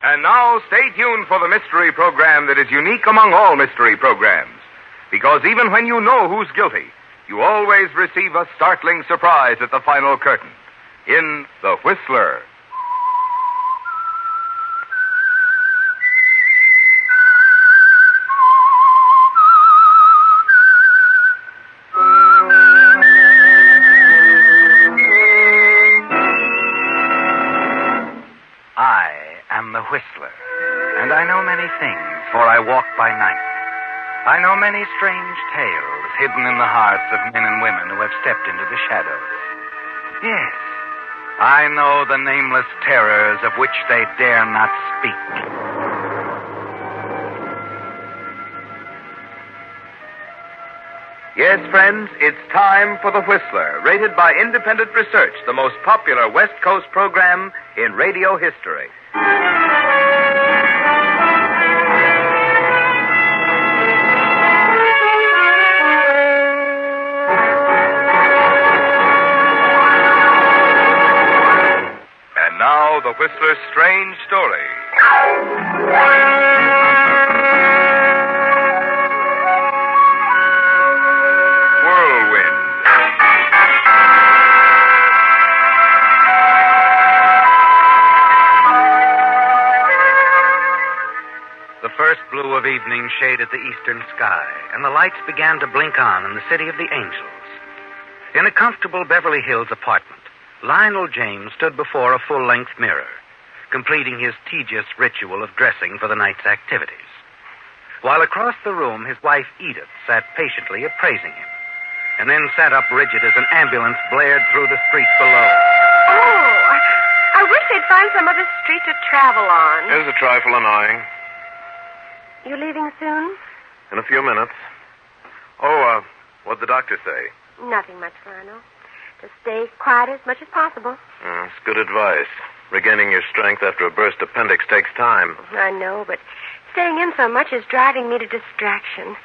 And now, stay tuned for the mystery program that is unique among all mystery programs. Because even when you know who's guilty, you always receive a startling surprise at the final curtain. In The Whistler. The Whistler, and I know many things, for I walk by night. I know many strange tales hidden in the hearts of men and women who have stepped into the shadows. Yes, I know the nameless terrors of which they dare not speak. Yes, friends, it's time for The Whistler, rated by independent research, the most popular West Coast program in radio history. And now, The Whistler's strange story. Whirlwind. The first blue of evening shaded the eastern sky, and the lights began to blink on in the City of the Angels. In a comfortable Beverly Hills apartment, Lionel James stood before a full-length mirror, completing his tedious ritual of dressing for the night's activities. While across the room, his wife Edith sat patiently appraising him, and then sat up rigid as an ambulance blared through the street below. Oh, I wish they'd find some other street to travel on. Here's a trifle annoying. You leaving soon? In a few minutes. Oh, what'd the doctor say? Nothing much, Lionel. To stay quiet as much as possible. It's good advice. Regaining your strength after a burst appendix takes time. I know, but staying in so much is driving me to distraction.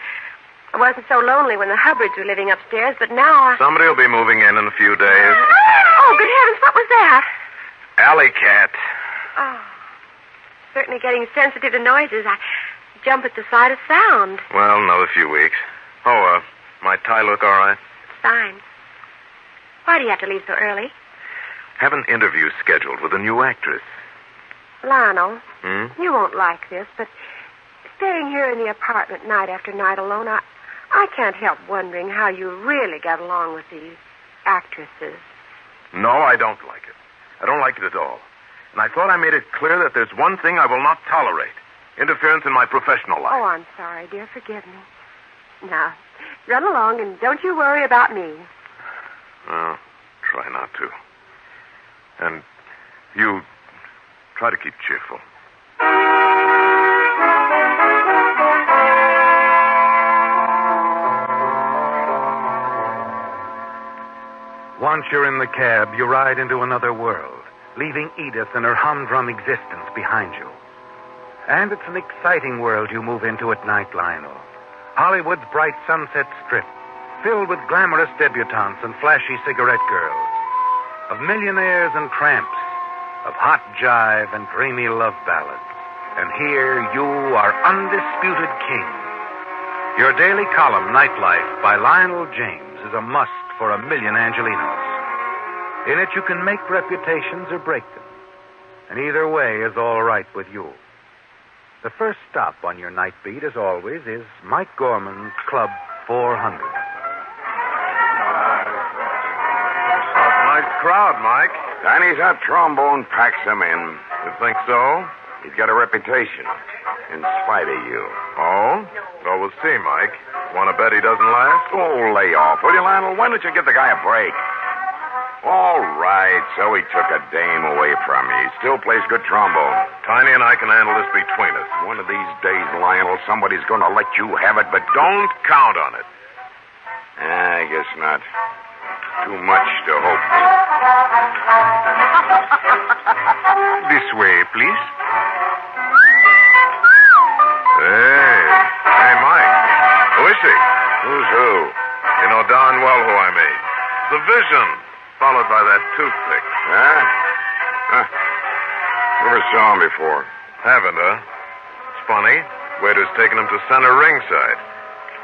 I wasn't so lonely when the Hubbards were living upstairs, but now Somebody will be moving in a few days. Oh, good heavens, what was that? Alley cat. Oh, certainly getting sensitive to noises. I jump at the sight of sound. Well, another few weeks. Oh, my tie look all right? Fine. Why do you have to leave so early? Have an interview scheduled with a new actress. Lionel, Hmm? you won't like this, but staying here in the apartment night after night alone, I can't help wondering how you really got along with these actresses. No, I don't like it. I don't like it at all. And I thought I made it clear that there's one thing I will not tolerate. Interference in my professional life. Oh, I'm sorry, dear. Forgive me. Now, run along and don't you worry about me. Oh, try not to. And you try to keep cheerful. Once you're in the cab, you ride into another world, leaving Edith and her humdrum existence behind you. And it's an exciting world you move into at night, Lionel. Hollywood's bright Sunset Strip, filled with glamorous debutantes and flashy cigarette girls, of millionaires and tramps, of hot jive and dreamy love ballads. And here you are undisputed king. Your daily column, Nightlife, by Lionel James, is a must for 1,000,000 Angelinos. In it you can make reputations or break them. And either way is all right with you. The first stop on your night beat, as always, is Mike Gorman's Club 400. Nice crowd, Mike. Danny's that trombone packs him in. You think so? He's got a reputation, in spite of you. Oh? Well, we'll see, Mike. Want to bet he doesn't last? Oh, lay off, will you, Lionel? Why don't you give the guy a break? All right, so he took a dame away from me. He still plays good trombone. Tiny and I can handle this between us. One of these days, Lionel, somebody's going to let you have it, but Don't count on it. I guess not. Too much to hope. This way, please. Hey, Mike. Who is he? Who's who? You know darn well who I mean. The Vision, followed by that toothpick. Huh? Never saw him before. Haven't, huh? It's funny. Waiter's taking him to center ringside.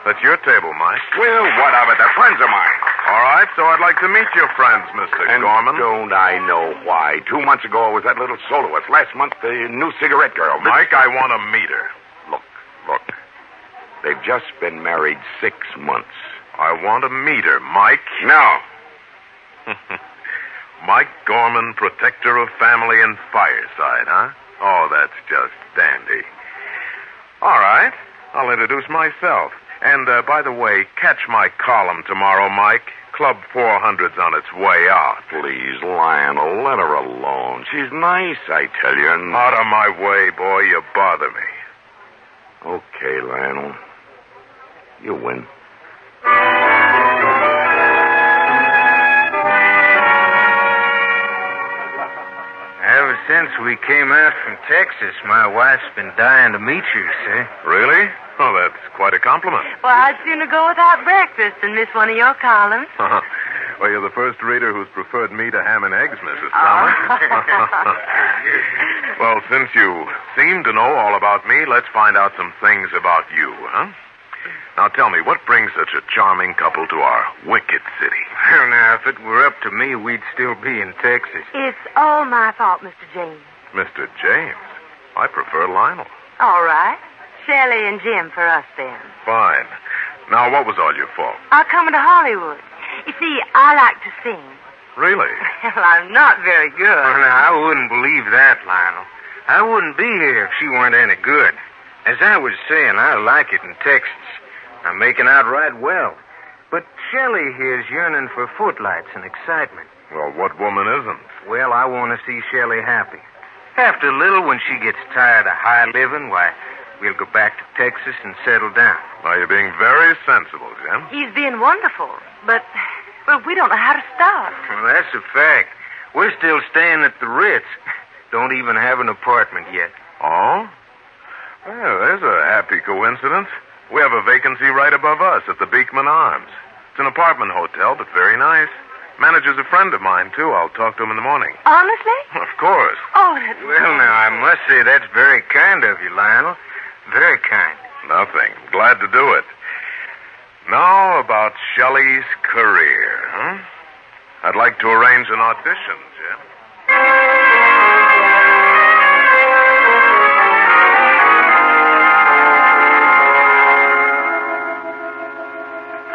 That's your table, Mike. Well, what of it? They're friends of mine. All right, so I'd like to meet your friends, Mr. And Gorman. don't I know why? 2 months ago, it was that little soloist. Last month, the new cigarette girl. Mike, I want to meet her. Look. They've just been married 6 months. I want to meet her, Mike. No. Mike Gorman, protector of family and fireside, huh? Oh, that's just dandy. All right, I'll introduce myself. And, by the way, catch my column tomorrow, Mike. Club 400's on its way out. Please, Lionel, let her alone. She's nice, I tell you. And... Out of my way, boy, you bother me. Okay, Lionel. You win. Ever since we came out from Texas, my wife's been dying to meet you, sir. Really? Oh, that's quite a compliment. Well, I'd sooner go without breakfast than miss one of your columns. Well, you're the first reader who's preferred me to ham and eggs, Mrs. Thomas. Well, since you seem to know all about me, let's find out some things about you, huh? Now, tell me, what brings such a charming couple to our wicked city? Well, now, if it were up to me, we'd still be in Texas. It's all my fault, Mr. James. Mr. James? I prefer Lionel. All right. Shelley and Jim for us, then. Fine. Now, what was all your fault? I'll come to Hollywood. You see, I like to sing. Really? Well, I'm not very good. Well, now, I wouldn't believe that, Lionel. I wouldn't be here if she weren't any good. As I was saying, I like it in Texas. I'm making out right well. But Shelley here's yearning for footlights and excitement. Well, what woman isn't? Well, I want to see Shelley happy. After a little, when she gets tired of high living, why, we'll go back to Texas and settle down. Now, you're being very sensible, Jim. He's being wonderful, but, well, we don't know how to start. Well, that's a fact. We're still staying at the Ritz. Don't even have an apartment yet. Oh? Well, there's a happy coincidence. We have a vacancy right above us at the Beekman Arms. It's an apartment hotel, but very nice. Manager's a friend of mine, too. I'll talk to him in the morning. Honestly? Of course. Oh, that's... Well, now, I must say that's very kind of you, Lionel. Very kind. Nothing. Glad to do it. Now about Shelley's career, huh? I'd like to arrange an audition, Jim.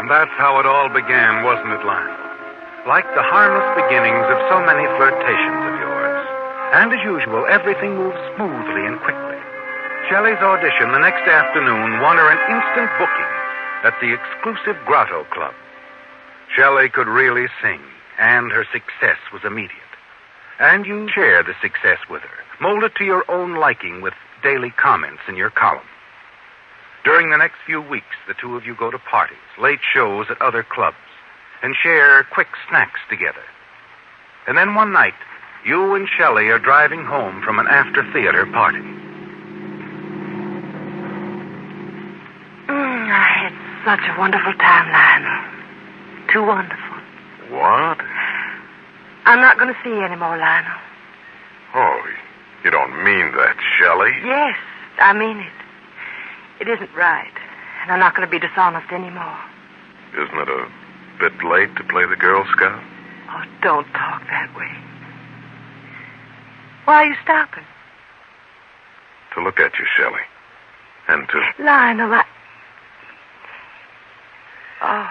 And that's how it all began, wasn't it, Lionel? Like the harmless beginnings of so many flirtations of yours. And as usual, everything moves smoothly and quickly. Shelley's audition the next afternoon won her an instant booking at the exclusive Grotto Club. Shelley could really sing, and her success was immediate. And you share the success with her, mold it to your own liking with daily comments in your column. During the next few weeks, the two of you go to parties, late shows at other clubs, and share quick snacks together. And then one night, you and Shelley are driving home from an after-theater party. I had such a wonderful time, Lionel. Too wonderful. What? I'm not going to see you anymore, Lionel. Oh, you don't mean that, Shelley. Yes, I mean it. It isn't right, and I'm not going to be dishonest anymore. Isn't it a bit late to play the Girl Scout? Oh, don't talk that way. Why are you stopping? To look at you, Shelley. And to... Lionel, Oh,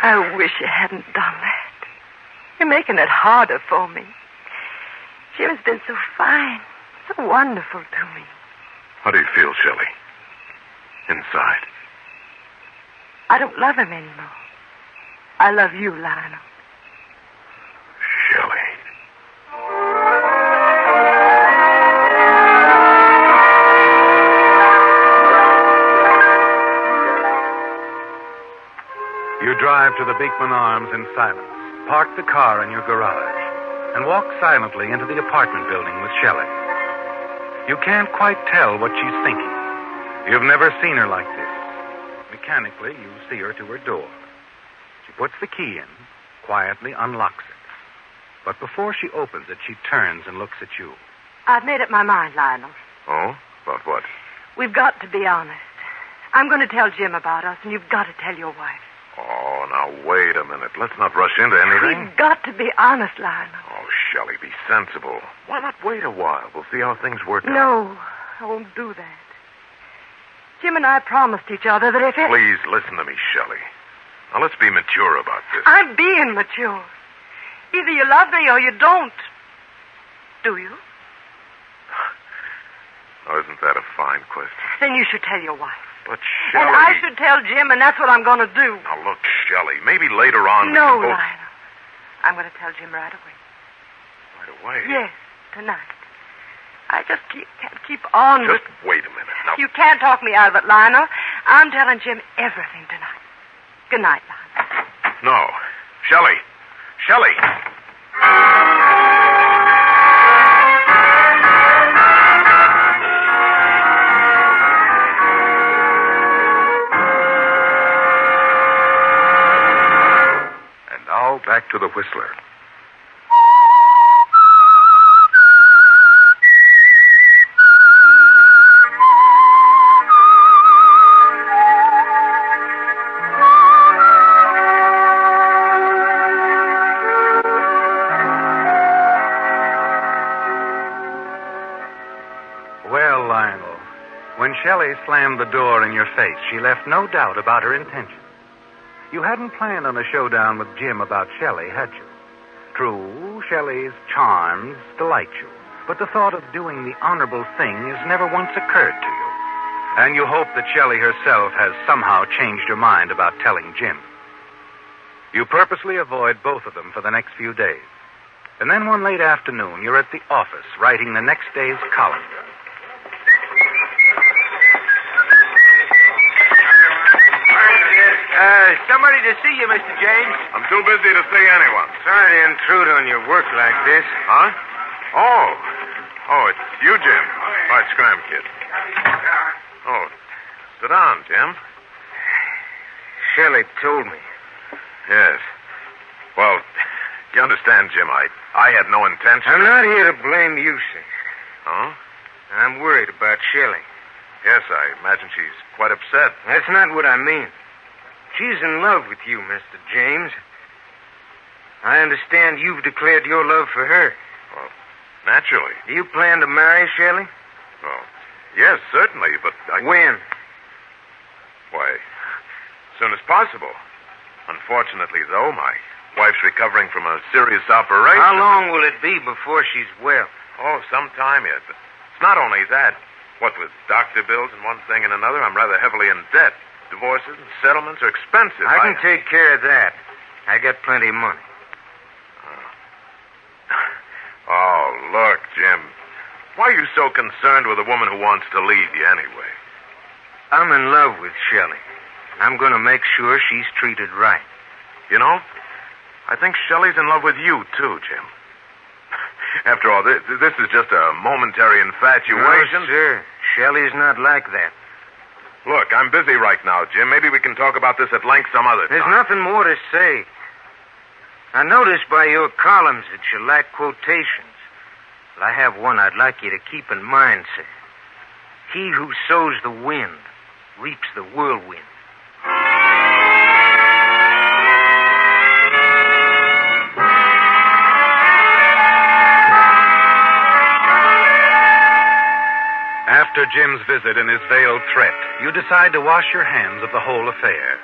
I wish you hadn't done that. You're making it harder for me. Jim's been so fine, so wonderful to me. How do you feel, Shelley? Inside. I don't love him anymore. I love you, Lionel. Shelley. You drive to the Beekman Arms in silence, park the car in your garage, and walk silently into the apartment building with Shelley. You can't quite tell what she's thinking. You've never seen her like this. Mechanically, you see her to her door. She puts the key in, quietly unlocks it. But before she opens it, she turns and looks at you. I've made up my mind, Lionel. Oh? About what? We've got to be honest. I'm going to tell Jim about us, and you've got to tell your wife. Oh, now, wait a minute. Let's not rush into anything. We've got to be honest, Lionel. Oh, Shelley, be sensible. Why not wait a while? We'll see how things work out. No, I won't do that. Jim and I promised each other that if it... Please, listen to me, Shelley. Now, let's be mature about this. I'm being mature. Either you love me or you don't. Do you? Oh, isn't that a fine question? Then you should tell your wife. But, Shelley... And I should tell Jim, and that's what I'm going to do. Now, look, Shelley, maybe later on No, we can both... Lionel. I'm going to tell Jim right away. Right away? Yes, tonight. I just can't keep on Just wait a minute. Now, You can't talk me out of it, Lionel. I'm telling Jim everything tonight. Good night, Lionel. No. Shelley. Shelley. And now back to the Whistler. Well, Lionel, when Shelley slammed the door in your face, she left no doubt about her intention. You hadn't planned on a showdown with Jim about Shelley, had you? True, Shelley's charms delight you, but the thought of doing the honorable thing has never once occurred to you. And you hope that Shelley herself has somehow changed her mind about telling Jim. You purposely avoid both of them for the next few days. And then one late afternoon, you're at the office writing the next day's column. Somebody to see you, Mr. James. I'm too busy to see anyone. Sorry to intrude on your work like this. Huh? Oh, it's you, Jim. Right, scram, kid. Oh, sit down, Jim. Shelley told me. Yes. Well, you understand, Jim, I had no intention. I'm not here to blame you, sir. Huh? I'm worried about Shelley. Yes, I imagine she's quite upset. That's not what I mean. She's in love with you, Mr. James. I understand you've declared your love for her. Well, naturally. Do you plan to marry Shelley? Well, yes, certainly, but When? Why, as soon as possible. Unfortunately, though, my wife's recovering from a serious operation. How long will it be before she's well? Oh, some time yet. But it's not only that. What with doctor bills and one thing and another, I'm rather heavily in debt. Divorces and settlements are expensive. I can take care of that. I got plenty of money. Oh, look, Jim. Why are you so concerned with a woman who wants to leave you anyway? I'm in love with Shelley. And I'm going to make sure she's treated right. You know, I think Shelley's in love with you, too, Jim. After all, this is just a momentary infatuation. No, sir. Shelley's not like that. Look, I'm busy right now, Jim. Maybe we can talk about this at length some other time. There's nothing more to say. I noticed by your columns that you lack quotations. But I have one I'd like you to keep in mind, sir. He who sows the wind reaps the whirlwind. After Jim's visit and his veiled threat, you decide to wash your hands of the whole affair.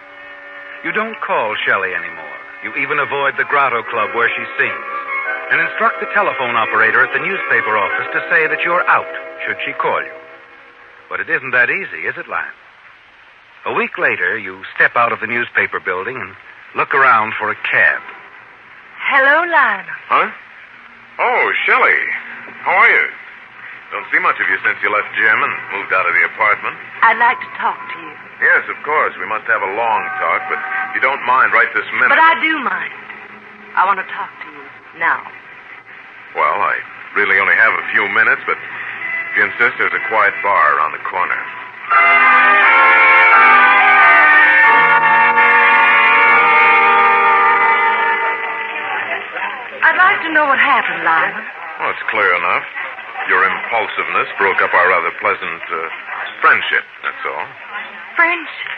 You don't call Shelley anymore. You even avoid the Grotto Club where she sings, and instruct the telephone operator at the newspaper office to say that you're out, should she call you. But it isn't that easy, is it, Lionel? A week later, you step out of the newspaper building and look around for a cab. Hello, Lionel. Huh? Oh, Shelley. How are you? Don't see much of you since you left Jim and moved out of the apartment. I'd like to talk to you. Yes, of course. We must have a long talk, but if you don't mind right this minute. But I do mind. I want to talk to you now. Well, I really only have a few minutes, but if you insist, there's a quiet bar around the corner. I'd like to know what happened, Lionel. Well, it's clear enough. Your impulsiveness broke up our rather pleasant friendship, that's all. Friendship?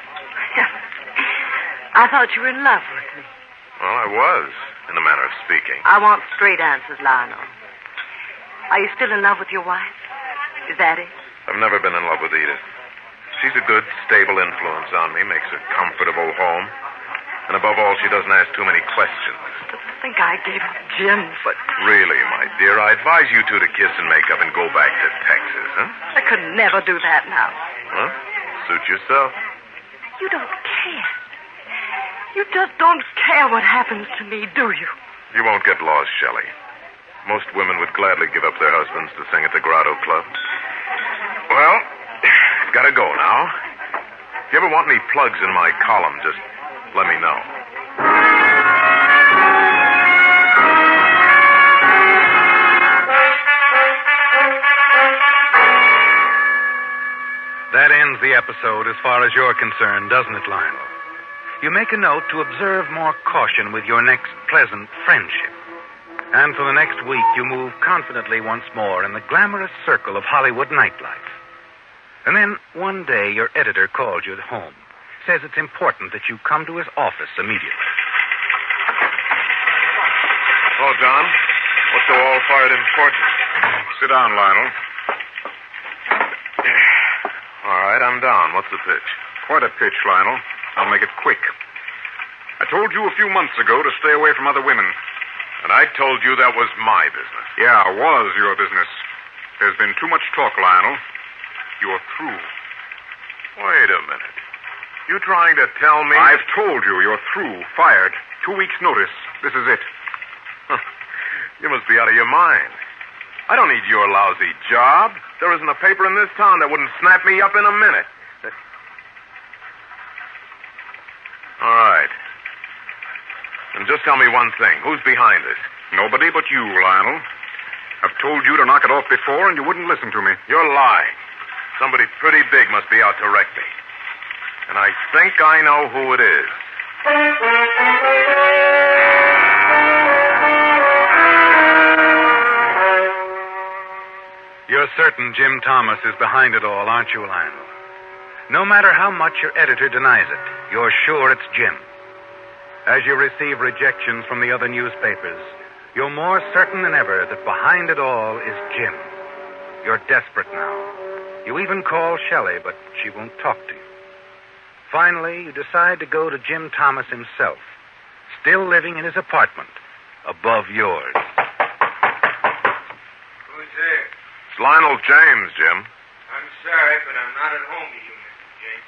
I thought you were in love with me. Well, I was, in a manner of speaking. I want straight answers, Lionel. Are you still in love with your wife? Is that it? I've never been in love with Edith. She's a good, stable influence on me, makes a comfortable home. And above all, she doesn't ask too many questions. To think I gave up Jim for... Really, my dear, I advise you two to kiss and make up and go back to Texas, huh? I could never do that now. Well, suit yourself. You don't care. You just don't care what happens to me, do you? You won't get lost, Shelley. Most women would gladly give up their husbands to sing at the Grotto Club. Well, gotta go now. If you ever want any plugs in my column, just let me know. That ends the episode as far as you're concerned, doesn't it, Lionel? You make a note to observe more caution with your next pleasant friendship. And for the next week, you move confidently once more in the glamorous circle of Hollywood nightlife. And then one day, your editor calls you at home. Says it's important that you come to his office immediately. Hello, John. What's so all-fired important? Sit down, Lionel. All right, I'm down. What's the pitch? Quite a pitch, Lionel. I'll make it quick. I told you a few months ago to stay away from other women. And I told you that was my business. Yeah, was your business. There's been too much talk, Lionel. You're through. Wait a minute. You trying to tell me... I've told you you're through. Fired. 2 weeks' notice. This is it. You must be out of your mind. I don't need your lousy job. There isn't a paper in this town that wouldn't snap me up in a minute. All right. And just tell me one thing. Who's behind this? Nobody but you, Lionel. I've told you to knock it off before, and you wouldn't listen to me. You're lying. Somebody pretty big must be out to wreck me. And I think I know who it is. You're certain Jim Thomas is behind it all, aren't you, Lionel? No matter how much your editor denies it, you're sure it's Jim. As you receive rejections from the other newspapers, you're more certain than ever that behind it all is Jim. You're desperate now. You even call Shelley, but she won't talk to you. Finally, you decide to go to Jim Thomas himself, still living in his apartment above yours. Who's there? It's Lionel James, Jim. I'm sorry, but I'm not at home to you, Mr. James.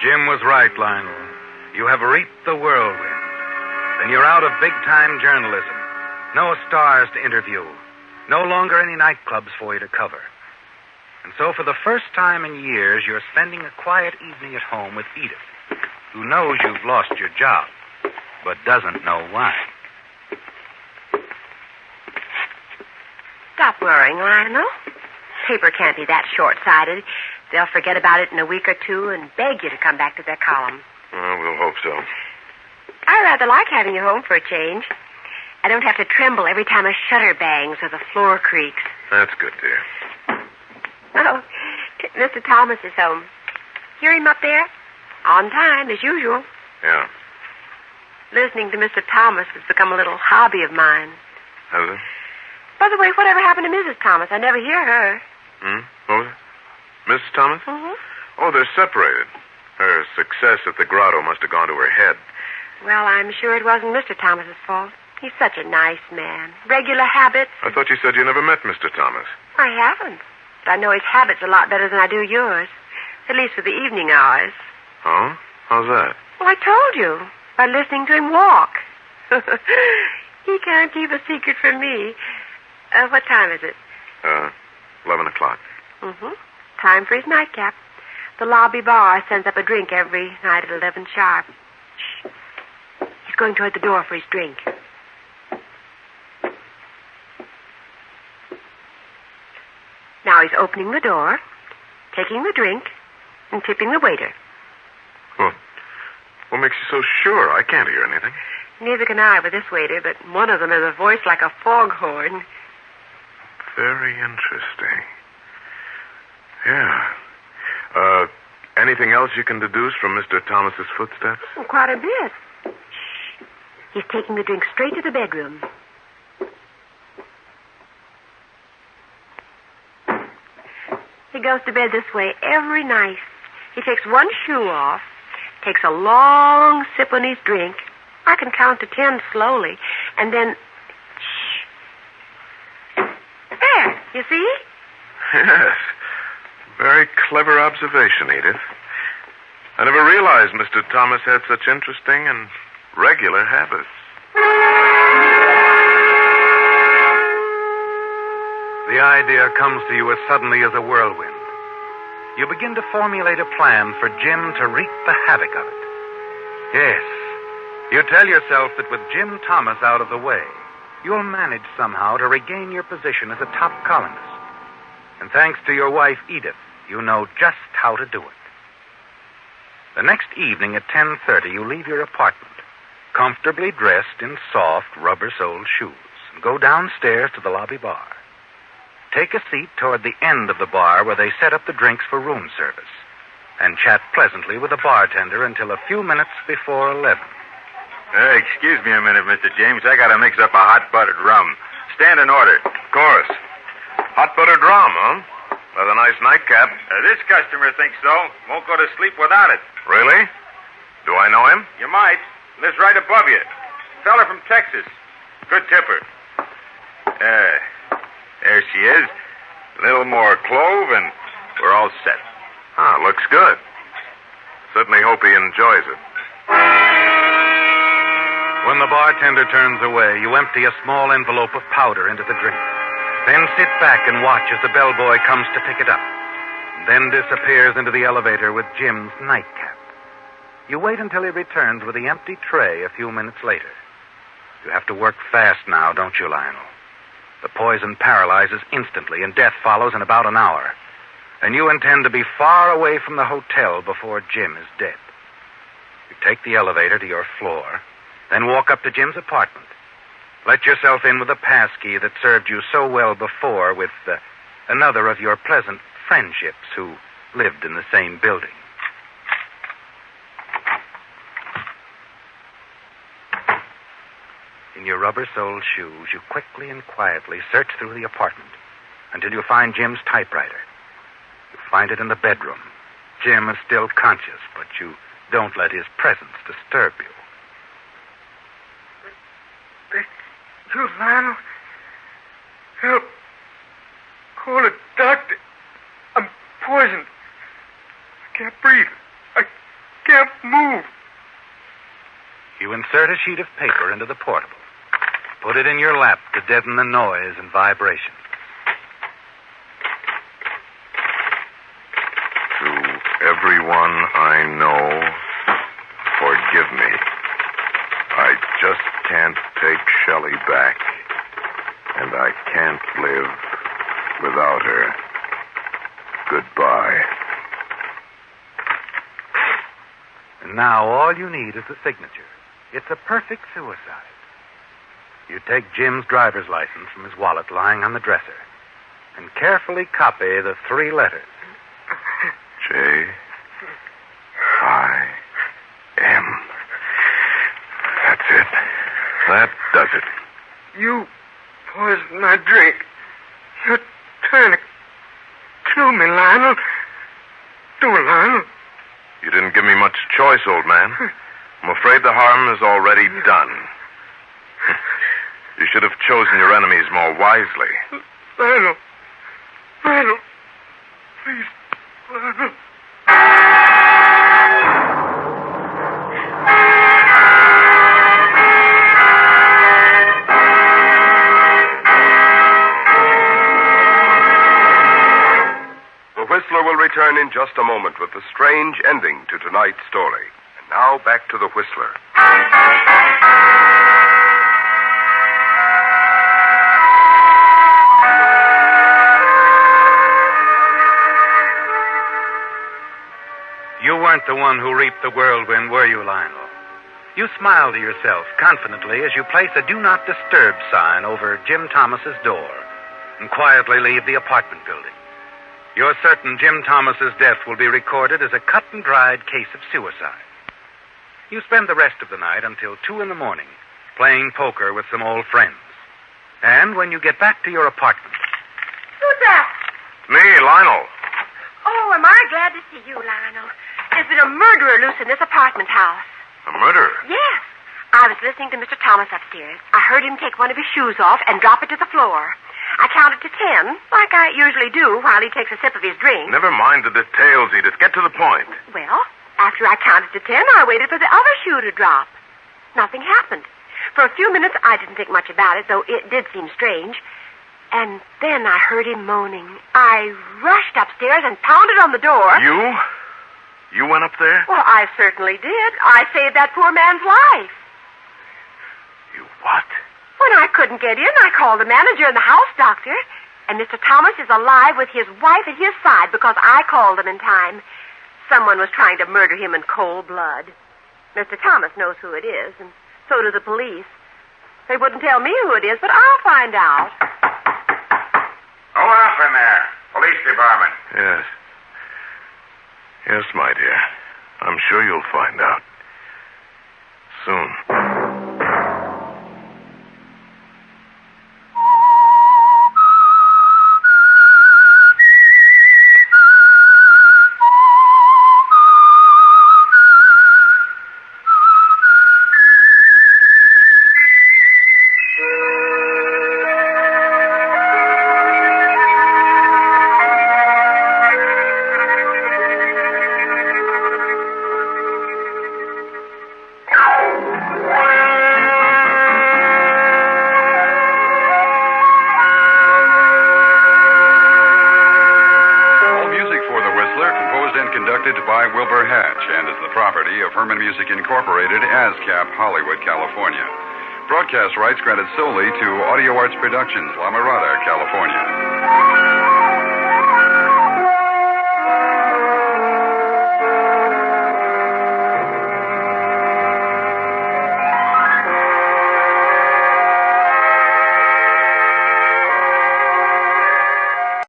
Jim was right, Lionel. You have reaped the whirlwind. Then you're out of big-time journalism. No stars to interview. No longer any nightclubs for you to cover. And so for the first time in years, you're spending a quiet evening at home with Edith, who knows you've lost your job, but doesn't know why. Stop worrying, Lionel. Paper can't be that short-sighted. They'll forget about it in a week or two and beg you to come back to their column. Well, we'll hope so. I rather like having you home for a change. I don't have to tremble every time a shutter bangs or the floor creaks. That's good, dear. Oh, Mr. Thomas is home. Hear him up there? On time, as usual. Yeah. Listening to Mr. Thomas has become a little hobby of mine. Has it? By the way, whatever happened to Mrs. Thomas? I never hear her. What was it? Mrs. Thomas? Mm-hmm. Oh, they're separated. Her success at the grotto must have gone to her head. Well, I'm sure it wasn't Mr. Thomas's fault. He's such a nice man. Regular habits. I thought you said you never met Mr. Thomas. I haven't. But I know his habits a lot better than I do yours. At least for the evening hours. Oh? How's that? Well, I told you. By listening to him walk. He can't keep a secret from me. What time is it? 11 o'clock. Mm-hmm. Time for his nightcap. The lobby bar sends up a drink every night at 11 sharp. Shh. He's going toward the door for his drink. Now he's opening the door, taking the drink, and tipping the waiter. Well, What makes you so sure? I can't hear anything. Neither can I with this waiter, but one of them has a voice like a foghorn. Very interesting. Yeah. Anything else you can deduce from Mr. Thomas's footsteps? Oh, quite a bit. Shh. He's taking the drink straight to the bedroom. He goes to bed this way every night. He takes one shoe off, takes a long sip on his drink. I can count to 10 slowly, and then... Shh. There, you see? Yes. Very clever observation, Edith. I never realized Mr. Thomas had such interesting and regular habits. The idea comes to you as suddenly as a whirlwind. You begin to formulate a plan for Jim to wreak the havoc of it. Yes, you tell yourself that with Jim Thomas out of the way, you'll manage somehow to regain your position as a top columnist. And thanks to your wife, Edith, you know just how to do it. The next evening at 10:30, you leave your apartment, comfortably dressed in soft, rubber-soled shoes, and go downstairs to the lobby bar. Take a seat toward the end of the bar where they set up the drinks for room service, and chat pleasantly with the bartender until a few minutes before 11. Excuse me a minute, Mr. James. I gotta mix up a hot buttered rum. Stand in order. Of course. Hot buttered rum, huh? With a nice nightcap. This customer thinks so. Won't go to sleep without it. Really? Do I know him? You might. Lives right above you. Fella from Texas. Good tipper. There she is. A little more clove, and we're all set. Ah, looks good. Certainly hope he enjoys it. When the bartender turns away, you empty a small envelope of powder into the drink. Then sit back and watch as the bellboy comes to pick it up. Then disappears into the elevator with Jim's nightcap. You wait until he returns with the empty tray a few minutes later. You have to work fast now, don't you, Lionel? The poison paralyzes instantly, and death follows in about an hour. And you intend to be far away from the hotel before Jim is dead. You take the elevator to your floor, then walk up to Jim's apartment. Let yourself in with a pass key that served you so well before with another of your pleasant friendships who lived in the same building. In your rubber-soled shoes, you quickly and quietly search through the apartment until you find Jim's typewriter. You find it in the bedroom. Jim is still conscious, but you don't let his presence disturb you. You, Lionel. Help. Call a doctor. I'm poisoned. I can't breathe. I can't move. You insert a sheet of paper into the portable. Put it in your lap to deaden the noise and vibration. To everyone I know, forgive me. I just can't take Shelley back, and I can't live without her. Goodbye. And now all you need is the signature. It's a perfect suicide. You take Jim's driver's license from his wallet lying on the dresser and carefully copy the 3 letters. J-I-M. That's it. That does it. You poisoned my drink. You're trying to kill me, Lionel. Don't, Lionel. You didn't give me much choice, old man. I'm afraid the harm is already done. You should have chosen your enemies more wisely. Lionel. Lionel. Please, Lionel. The Whistler will return in just a moment with the strange ending to tonight's story. And now back to the Whistler. You weren't the one who reaped the whirlwind, were you, Lionel? You smile to yourself confidently as you place a Do Not Disturb sign over Jim Thomas's door and quietly leave the apartment building. You're certain Jim Thomas's death will be recorded as a cut-and-dried case of suicide. You spend the rest of the night until 2 in the morning playing poker with some old friends. And when you get back to your apartment... Who's that? Me, Lionel. Oh, am I glad to see you, Lionel. There's been a murderer loose in this apartment house. A murderer? Yes. I was listening to Mr. Thomas upstairs. I heard him take one of his shoes off and drop it to the floor. I counted to 10, like I usually do while he takes a sip of his drink. Never mind the details, Edith. Get to the point. Well, after I counted to 10, I waited for the other shoe to drop. Nothing happened. For a few minutes, I didn't think much about it, though it did seem strange. And then I heard him moaning. I rushed upstairs and pounded on the door. You? You went up there? Well, I certainly did. I saved that poor man's life. You what? When I couldn't get in, I called the manager and the house doctor. And Mr. Thomas is alive with his wife at his side because I called them in time. Someone was trying to murder him in cold blood. Mr. Thomas knows who it is, and so do the police. They wouldn't tell me who it is, but I'll find out. Hold up in there. Police department. Yes. Yes, my dear. I'm sure you'll find out. Soon. By Wilbur Hatch and is the property of Herman Music Incorporated, ASCAP, Hollywood, California. Broadcast rights granted solely to Audio Arts Productions, La Mirada, California.